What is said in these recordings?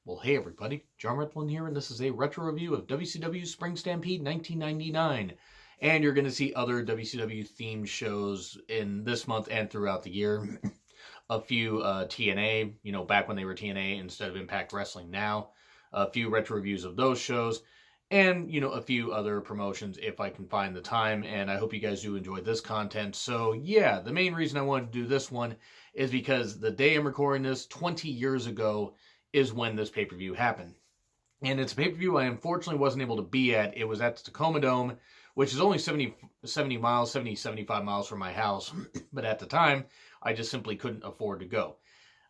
Well, hey everybody, John Retlin here, and this is a retro review of WCW Spring Stampede 1999. And you're going to see other WCW themed shows in this month and throughout the year. A few TNA, back when they were TNA instead of Impact Wrestling now. A few retro reviews of those shows. And, a few other promotions if I can find the time. And I hope you guys do enjoy this content. So, yeah, the main reason I wanted to do this one is because the day I'm recording this, 20 years ago, is when this pay-per-view happened. And it's a pay-per-view I unfortunately wasn't able to be at. It was at the Tacoma Dome, which is only 70 miles, 75 miles from my house. But at the time, I just simply couldn't afford to go.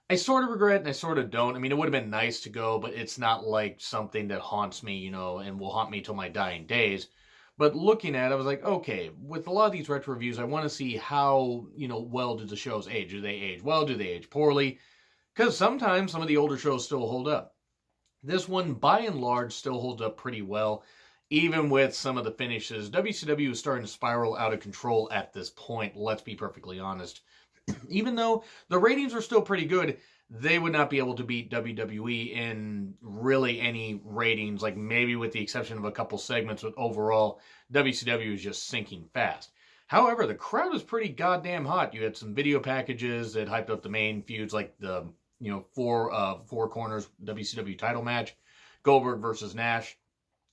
I sort of regret and I sort of don't. I mean, it would have been nice to go, but it's not like something that haunts me, and will haunt me till my dying days. But looking at it, I was like, okay, with a lot of these retro reviews, I want to see how, well do the shows age? Do they age well? Do they age poorly? Because sometimes some of the older shows still hold up. This one, by and large, still holds up pretty well, even with some of the finishes. WCW is starting to spiral out of control at this point, let's be perfectly honest. Even though the ratings are still pretty good, they would not be able to beat WWE in really any ratings, like maybe with the exception of a couple segments, but overall, WCW is just sinking fast. However, the crowd was pretty goddamn hot. You had some video packages that hyped up the main feuds, like the four corners WCW title match, Goldberg versus Nash.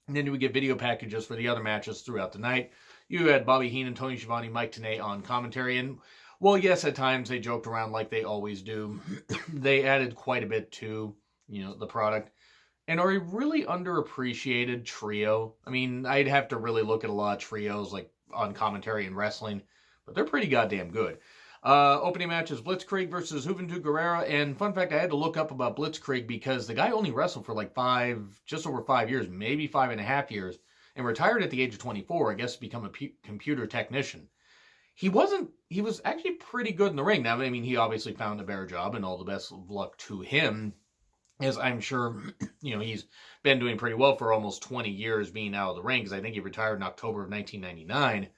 And then you would get video packages for the other matches throughout the night. You had Bobby Heenan, Tony Schiavone, Mike Tenay on commentary. And, well, yes, at times they joked around like they always do. They added quite a bit to, the product. And are a really underappreciated trio. I mean, I'd have to really look at a lot of trios, like, on commentary and wrestling. But they're pretty goddamn good. Opening match is Blitzkrieg versus Juventud Guerrera, and fun fact, I had to look up about Blitzkrieg because the guy only wrestled for like just over 5 years, maybe 5.5 years, and retired at the age of 24, I guess, to become a computer technician. He was actually pretty good in the ring. Now, I mean, he obviously found a better job, and all the best of luck to him, as I'm sure, he's been doing pretty well for almost 20 years being out of the ring, because I think he retired in October of 1999.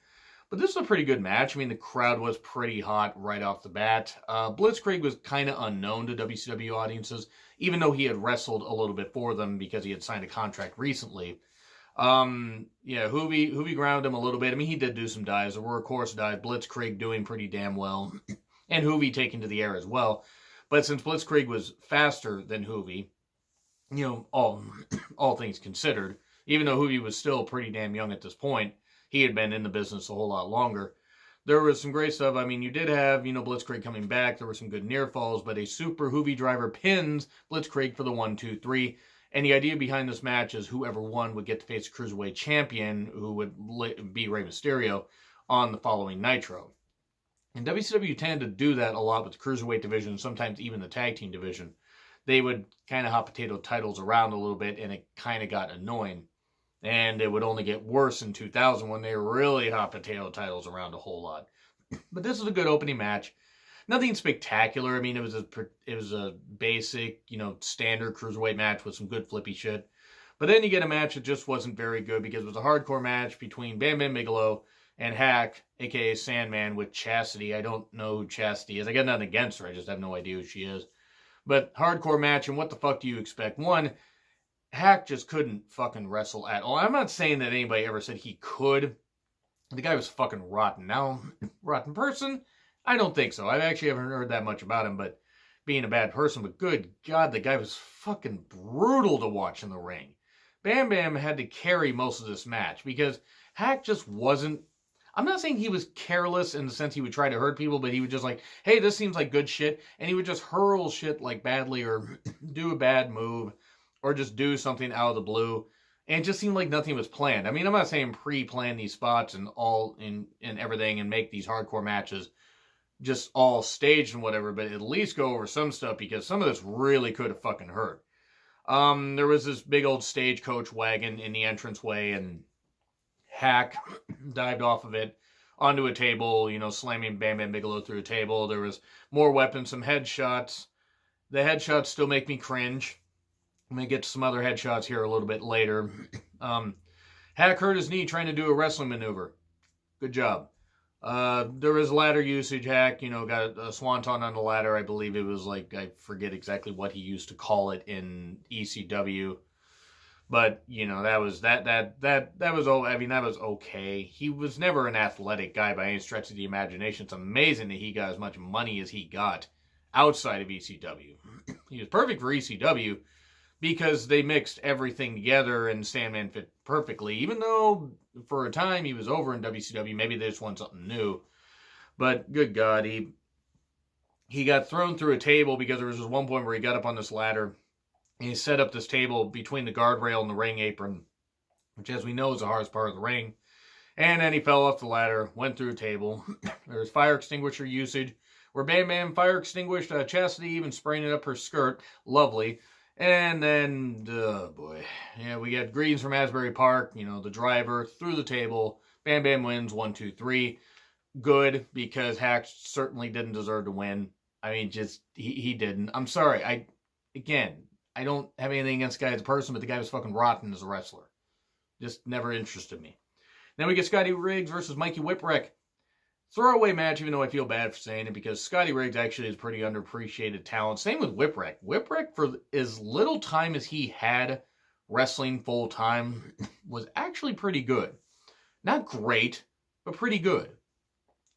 But this was a pretty good match. I mean, the crowd was pretty hot right off the bat. Blitzkrieg was kind of unknown to WCW audiences, even though he had wrestled a little bit for them because he had signed a contract recently. Hoovy grounded him a little bit. I mean, he did do some dives. The workhorse dive, Blitzkrieg doing pretty damn well, and Hoovy taking to the air as well. But since Blitzkrieg was faster than Hoovy, all things considered, even though Hoovy was still pretty damn young at this point, he had been in the business a whole lot longer. There was some great stuff. I mean, you did have, Blitzkrieg coming back. There were some good near falls, but a super Hoovy driver pins Blitzkrieg for the 1-2-3. And the idea behind this match is whoever won would get to face a Cruiserweight champion, who would be Rey Mysterio, on the following Nitro. And WCW tended to do that a lot with the Cruiserweight division, sometimes even the tag team division. They would kind of hot potato titles around a little bit, and it kind of got annoying. And it would only get worse in 2000 when they really hot potato titles around a whole lot. But this is a good opening match. Nothing spectacular. I mean, it was a basic, standard cruiserweight match with some good flippy shit. But then you get a match that just wasn't very good because it was a hardcore match between Bam Bam Bigelow and Hack, a.k.a. Sandman, with Chastity. I don't know who Chastity is. I got nothing against her. I just have no idea who she is. But hardcore match, and what the fuck do you expect? One, Hack just couldn't fucking wrestle at all. I'm not saying that anybody ever said he could. The guy was fucking rotten. Now, rotten person? I don't think so. I actually haven't heard that much about him, but being a bad person. But good God, the guy was fucking brutal to watch in the ring. Bam Bam had to carry most of this match because Hack just wasn't... I'm not saying he was careless in the sense he would try to hurt people, but he would just like, hey, this seems like good shit. And he would just hurl shit like badly or do a bad move, or just do something out of the blue, and it just seemed like nothing was planned. I mean, I'm not saying pre-plan these spots and all in everything and make these hardcore matches just all staged and whatever, but at least go over some stuff because some of this really could have fucking hurt. There was this big old stagecoach wagon in the entranceway, and Hack dived off of it onto a table, slamming Bam Bam Bigelow through a table. There was more weapons, some headshots. The headshots still make me cringe. I'm going to get to some other headshots here a little bit later. Hack hurt his knee trying to do a wrestling maneuver. Good job. There was ladder usage hack, got a swanton on the ladder. I believe it was like, I forget exactly what he used to call it in ECW. But, that was, that was, I mean, that was okay. He was never an athletic guy by any stretch of the imagination. It's amazing that he got as much money as he got outside of ECW. He was perfect for ECW because they mixed everything together and Sandman fit perfectly, even though for a time he was over in WCW. Maybe they just want something new. But good God, he got thrown through a table because there was this one point where he got up on this ladder and he set up this table between the guardrail and the ring apron, which, as we know, is the hardest part of the ring. And then he fell off the ladder, went through a table. There was fire extinguisher usage, where Bam Bam fire extinguished Chastity, even spraying it up her skirt. Lovely. And then, oh boy. Yeah, we got greetings from Asbury Park, the driver, through the table. Bam Bam wins, 1, 2, 3. Good, because Hack certainly didn't deserve to win. I mean, he didn't. I'm sorry. I don't have anything against the guy as a person, but the guy was fucking rotten as a wrestler. Just never interested me. Then we get Scotty Riggs versus Mikey Whipwreck. Throwaway match, even though I feel bad for saying it, because Scotty Riggs actually is pretty underappreciated talent. Same with Whipwreck. Whipwreck, for as little time as he had wrestling full time, was actually pretty good. Not great, but pretty good.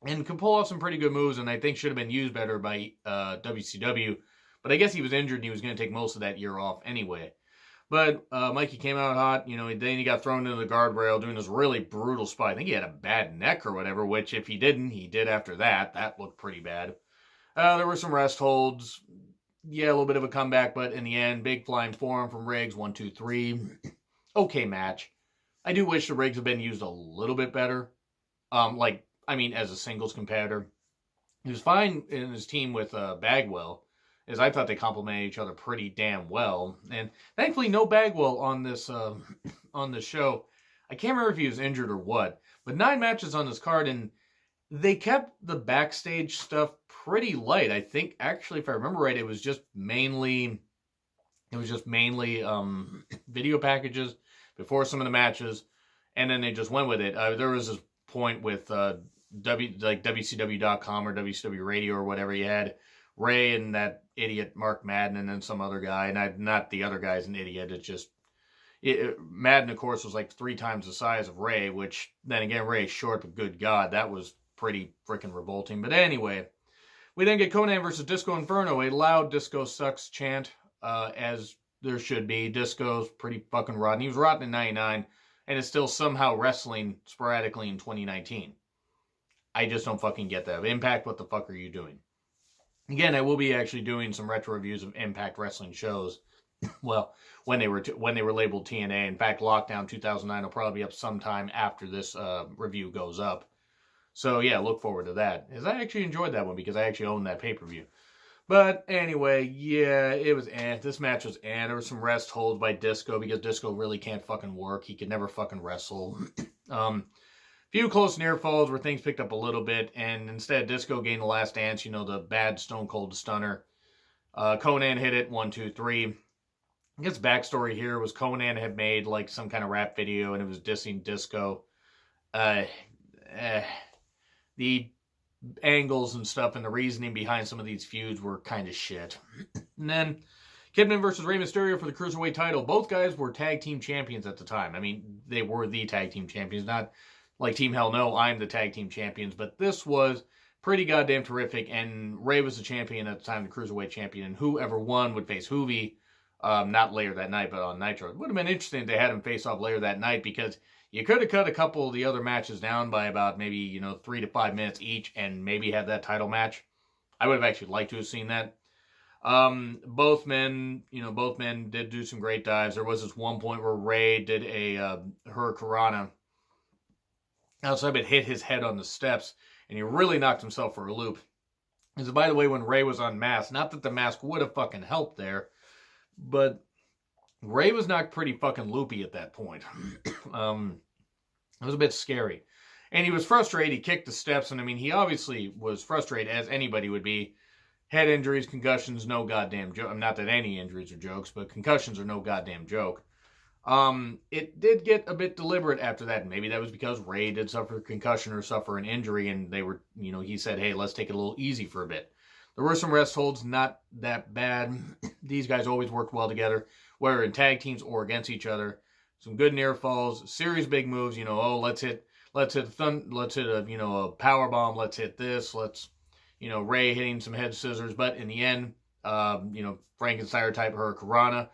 And could pull off some pretty good moves, and I think should have been used better by WCW. But I guess he was injured and he was going to take most of that year off anyway. But Mikey came out hot. Then he got thrown into the guardrail doing this really brutal spot. I think he had a bad neck or whatever, which if he didn't, he did after that. That looked pretty bad. There were some rest holds. Yeah, a little bit of a comeback, but in the end, big flying forearm from Riggs, 1, 2, 3. Okay match. I do wish the Riggs had been used a little bit better. As a singles competitor. He was fine in his team with Bagwell, as I thought they complemented each other pretty damn well. And thankfully, no Bagwell on this show. I can't remember if he was injured or what, but 9 matches on this card, and they kept the backstage stuff pretty light. I think, actually, if I remember right, it was just mainly video packages before some of the matches, and then they just went with it. There was this point with WCW.com or WCW Radio or whatever. You had Ray and that idiot Mark Madden, and then some other guy. And not the other guy's an idiot. It's just Madden, of course, was like 3 times the size of Ray, which then again, Ray's short, but good God, that was pretty freaking revolting. But anyway, we then get Conan versus Disco Inferno, a loud Disco sucks chant, as there should be. Disco's pretty fucking rotten. He was rotten in 99 and is still somehow wrestling sporadically in 2019. I just don't fucking get that. Impact, what the fuck are you doing? Again, I will be actually doing some retro reviews of Impact Wrestling shows. Well, when they were labeled TNA. In fact, Lockdown 2009 will probably be up sometime after this review goes up. So yeah, look forward to that. As I actually enjoyed that one because I actually own that pay-per-view. But anyway, yeah, it was this match was there was some rest holds by Disco because Disco really can't fucking work. He could never fucking wrestle. Few close near falls where things picked up a little bit, and instead Disco gained the last dance, the bad Stone Cold Stunner. Conan hit it, 1, 2, 3. I guess backstory here was Conan had made like some kind of rap video and it was dissing Disco. The angles and stuff and the reasoning behind some of these feuds were kind of shit. And then Kidman versus Rey Mysterio for the Cruiserweight title. Both guys were tag team champions at the time. I mean, they were the tag team champions, not like Team Hell No, I'm the tag team champions. But this was pretty goddamn terrific. And Rey was the champion at the time, the Cruiserweight champion. And whoever won would face Hoovy. Not later that night, but on Nitro. It would have been interesting if they had him face off later that night because you could have cut a couple of the other matches down by about maybe, 3 to 5 minutes each and maybe have that title match. I would have actually liked to have seen that. Both men did do some great dives. There was this one point where Ray did a Hurricanrana outside, but hit his head on the steps, and he really knocked himself for a loop. And so, by the way, when Ray was unmasked, not that the mask would have fucking helped there, but Ray was knocked pretty fucking loopy at that point. It was a bit scary. And he was frustrated. He kicked the steps, and I mean, he obviously was frustrated, as anybody would be. Head injuries, concussions, no goddamn joke. Not that any injuries are jokes, but concussions are no goddamn joke. It did get a bit deliberate after that. Maybe that was because Ray did suffer a concussion or suffer an injury, and they were, he said, hey, let's take it a little easy for a bit. There were some rest holds, not that bad. These guys always worked well together, whether in tag teams or against each other. Some good near falls, serious big moves. Let's hit a power bomb. Let's hit this. Ray hitting some head scissors. But in the end, Frankenstein type Hurricanrana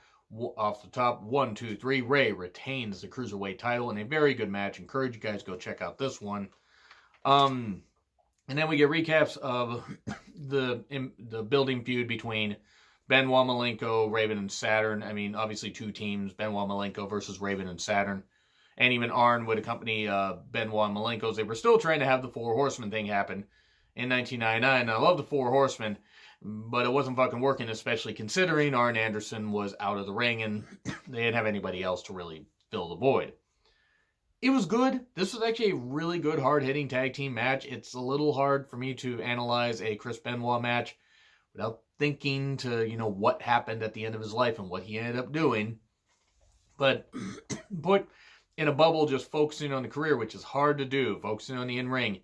off the top. 1, 2, 3. Ray retains the Cruiserweight title in a very good match. Encourage you guys to go check out this one. And then we get recaps of the building feud between Benoit Malenko, Raven, and Saturn. I mean, obviously 2 teams, Benoit Malenko versus Raven and Saturn. And even Arn would accompany Benoit Malenko's. They were still trying to have the 4 Horsemen thing happen in 1999. I love the 4 Horsemen, but it wasn't fucking working, especially considering Arn Anderson was out of the ring and they didn't have anybody else to really fill the void. It was good. This was actually a really good, hard-hitting tag team match. It's a little hard for me to analyze a Chris Benoit match without thinking to, what happened at the end of his life and what he ended up doing. But put in a bubble just focusing on the career, which is hard to do, focusing on the in-ring.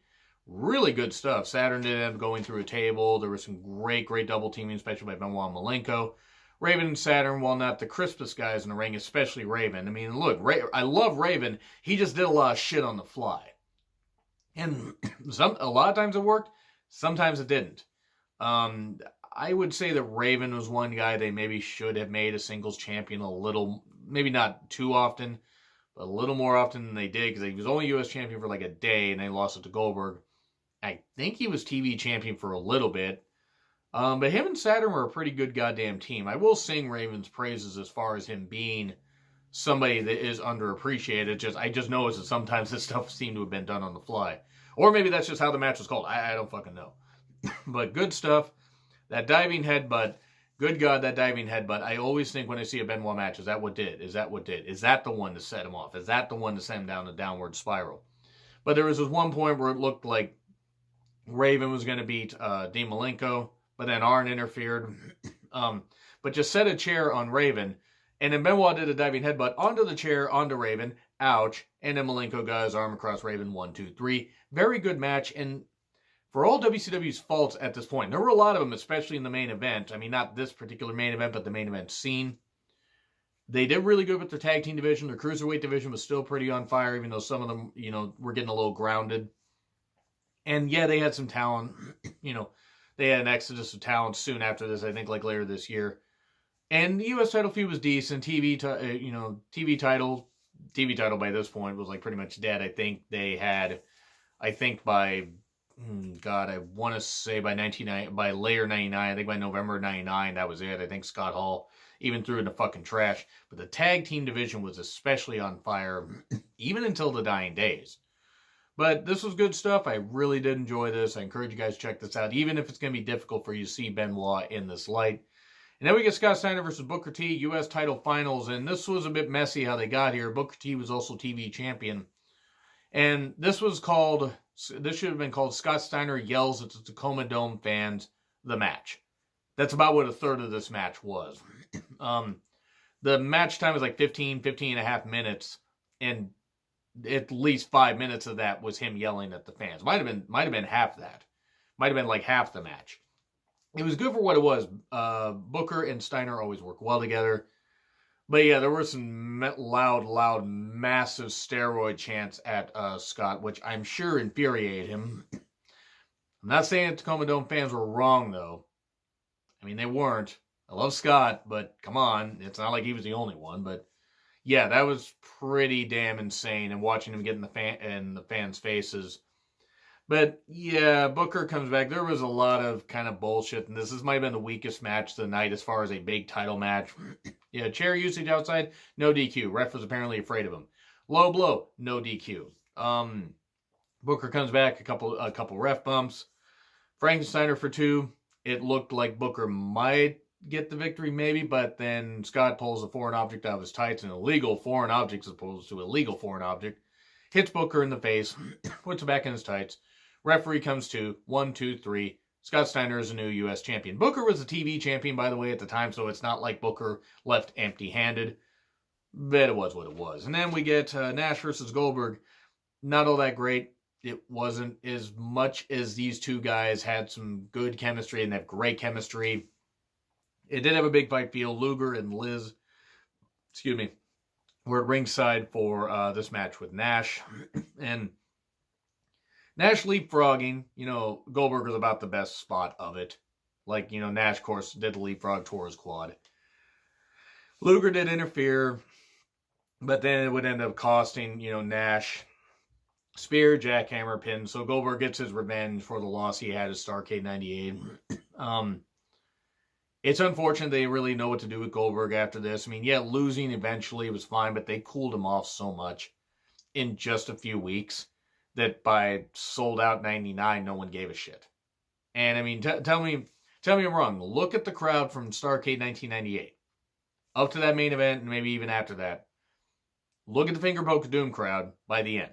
Really good stuff. Saturn did end up going through a table. There was some great, great double teaming, especially by Benoit Malenko. Raven and Saturn, while not the crispest guys in the ring, especially Raven. I mean, look, I love Raven. He just did a lot of shit on the fly. And a lot of times it worked. Sometimes it didn't. I would say that Raven was one guy they maybe should have made a singles champion a little, maybe not too often, but a little more often than they did, because he was only U.S. champion for like a day, and they lost it to Goldberg. I think he was TV champion for a little bit. But him and Saturn were a pretty good goddamn team. I will sing Raven's praises as far as him being somebody that is underappreciated. I just noticed that sometimes this stuff seemed to have been done on the fly. Or maybe that's just how the match was called. I don't fucking know. But good stuff. That diving headbutt. Good God, that diving headbutt. I always think when I see a Benoit match, is that what did? Is that what did? Is that the one to set him off? Is that the one to send him down the downward spiral? But there was this one point where it looked like Raven was going to beat Dean Malenko. But then Arn interfered. But just set a chair on Raven. And then Benoit did a diving headbutt onto the chair, onto Raven. Ouch. And then Malenko got his arm across Raven. 1, 2, 3. Very good match. And for all WCW's faults at this point, there were a lot of them, especially in the main event. I mean, not this particular main event, but the main event scene. They did really good with their tag team division. Their cruiserweight division was still pretty on fire, even though some of them, were getting a little grounded. And yeah, they had some talent, They had an exodus of talent soon after this, I think, like later this year. And the U.S. title feud was decent. TV title by this point was like pretty much dead. I think they had, by, I want to say by later 99, I think by November 99, that was it. I think Scott Hall even threw in the fucking trash. But the tag team division was especially on fire, even until the dying days. But this was good stuff. I really did enjoy this. I encourage you guys to check this out, even if it's going to be difficult for you to see Benoit in this light. And then we get Scott Steiner versus Booker T, U.S. title finals. And this was a bit messy how they got here. Booker T was also TV champion. And this should have been called Scott Steiner Yells at the Tacoma Dome Fans, the match. That's about what a third of this match was. The match time was like 15 and a half minutes. And at least 5 minutes of that was him yelling at the fans. Might have been half that. Might have been like half the match. It was good for what it was. Booker and Steiner always work well together. But yeah, there were some loud, massive steroid chants at Scott, which I'm sure infuriated him. I'm not saying that Tacoma Dome fans were wrong, though. I mean, they weren't. I love Scott, but come on. It's not like he was the only one, but yeah, that was pretty damn insane, and watching him get in the fans' faces. But yeah, Booker comes back. There was a lot of kind of bullshit in this. This might have been the weakest match of the night as far as a big title match. Yeah, chair usage outside, no DQ. Ref was apparently afraid of him. Low blow, no DQ. Booker comes back, a couple ref bumps. Frankensteiner for 2. It looked like Booker might get the victory maybe, but then Scott pulls a foreign object out of his tights, an illegal foreign object as opposed to a legal foreign object, hits Booker in the face, puts it back in his tights. Referee comes to 1, 2, 3. Scott Steiner is a new U.S. champion. Booker was a TV champion, by the way, at the time, so it's not like Booker left empty-handed. but it was what it was. And then we get Nash versus Goldberg. Not all that great. It wasn't as much as these two guys had some good chemistry and have great chemistry. It did have a big fight feel. Luger and Liz, were at ringside for this match with Nash. And Nash leapfrogging, Goldberg was about the best spot of it. Like, Nash, of course, did the leapfrog, tore his quad. Luger did interfere, but then it would end up costing, Nash spear, jackhammer, pin. So Goldberg gets his revenge for the loss he had at Starrcade 98. It's unfortunate they really know what to do with Goldberg after this. I mean, yeah, losing eventually was fine, but they cooled him off so much in just a few weeks that by Sold Out 99, no one gave a shit. And I mean, tell me I'm wrong. Look at the crowd from Starrcade 1998. Up to that main event, and maybe even after that. Look at the Finger Poke of Doom crowd by the end.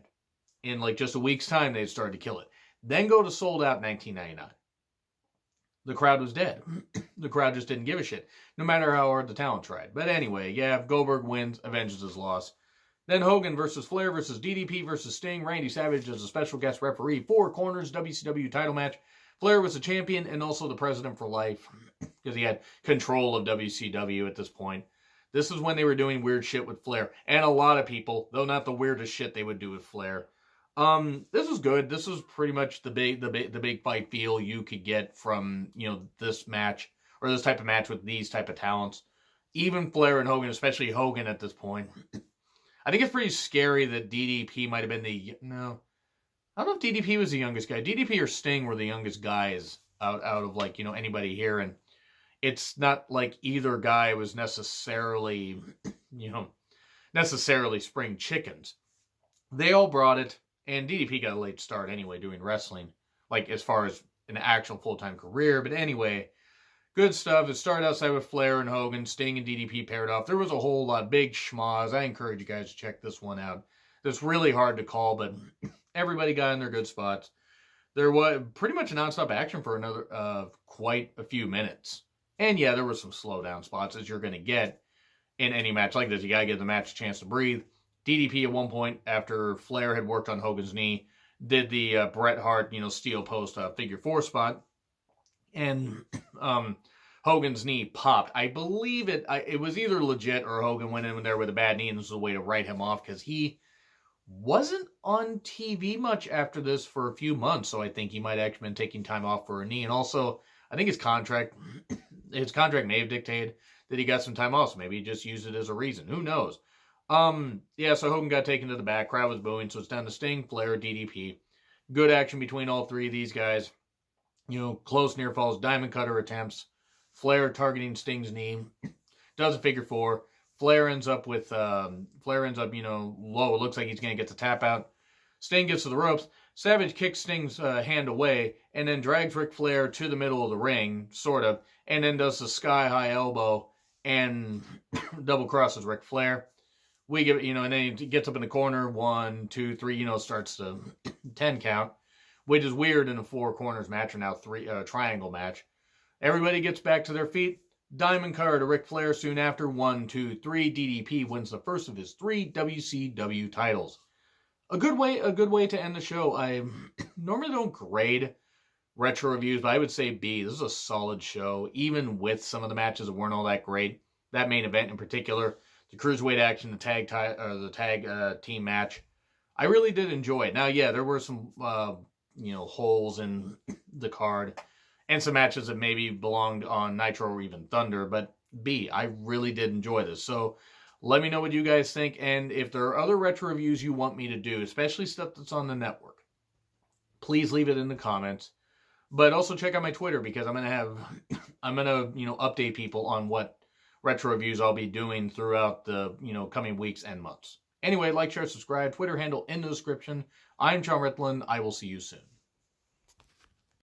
In like just a week's time, they'd started to kill it. Then go to Sold Out 1999. The crowd was dead. The crowd just didn't give a shit, no matter how hard the talent tried. But anyway, yeah, Goldberg wins, avenges his loss. Then Hogan versus Flair versus DDP versus Sting. Randy Savage as a special guest referee. 4 corners, WCW title match. Flair was the champion and also the president for life because he had control of WCW at this point. This is when they were doing weird shit with Flair. And a lot of people, though not the weirdest shit they would do with Flair. This was good. This was pretty much the big fight feel you could get from, this match or this type of match with these type of talents. Even Flair and Hogan, especially Hogan at this point. I think it's pretty scary that DDP might have been no. I don't know if DDP was the youngest guy. DDP or Sting were the youngest guys out of like, anybody here. And it's not like either guy was necessarily, necessarily spring chickens. They all brought it. And DDP got a late start anyway doing wrestling, like as far as an actual full-time career. But anyway, good stuff. It started outside with Flair and Hogan. Sting and DDP paired off. There was a whole lot. Big schmoz. I encourage you guys to check this one out. It's really hard to call, but everybody got in their good spots. There was pretty much nonstop action for another quite a few minutes. And yeah, there were some slow down spots as you're going to get in any match like this. You got to give the match a chance to breathe. DDP at one point, after Flair had worked on Hogan's knee, did the Bret Hart, steel post figure 4 spot. And Hogan's knee popped. I believe it was either legit or Hogan went in there with a bad knee and this was a way to write him off because he wasn't on TV much after this for a few months. So I think he might have actually been taking time off for a knee. And also, I think his contract may have dictated that he got some time off. So maybe he just used it as a reason. Who knows? Yeah, so Hogan got taken to the back. Crowd was booing, so it's down to Sting, Flair, DDP. Good action between all three of these guys. Close near falls, diamond cutter attempts. Flair targeting Sting's knee. Does a figure 4. Flair ends up, low. It looks like he's going to get the tap out. Sting gets to the ropes. Savage kicks Sting's hand away and then drags Ric Flair to the middle of the ring, sort of, and then does the sky-high elbow and double crosses Ric Flair. We give it, and then he gets up in the corner, 1, 2, 3, starts the 10 count, which is weird in a 4 corners match or now 3 triangle match. Everybody gets back to their feet. Diamond cutter to Ric Flair soon after, 1, 2, 3. DDP wins the first of his 3 WCW titles. A good way to end the show. I normally don't grade retro reviews, but I would say B. This is a solid show, even with some of the matches that weren't all that great. That main event in particular. The cruiserweight action, the tag team match, I really did enjoy it. Now, yeah, there were some holes in the card, and some matches that maybe belonged on Nitro or even Thunder. But B, I really did enjoy this. So let me know what you guys think, and if there are other retro reviews you want me to do, especially stuff that's on the network, please leave it in the comments. But also check out my Twitter because I'm gonna update people on what retro reviews I'll be doing throughout the, coming weeks and months. Anyway, like, share, subscribe, Twitter handle in the description. I'm John Ritlin. I will see you soon.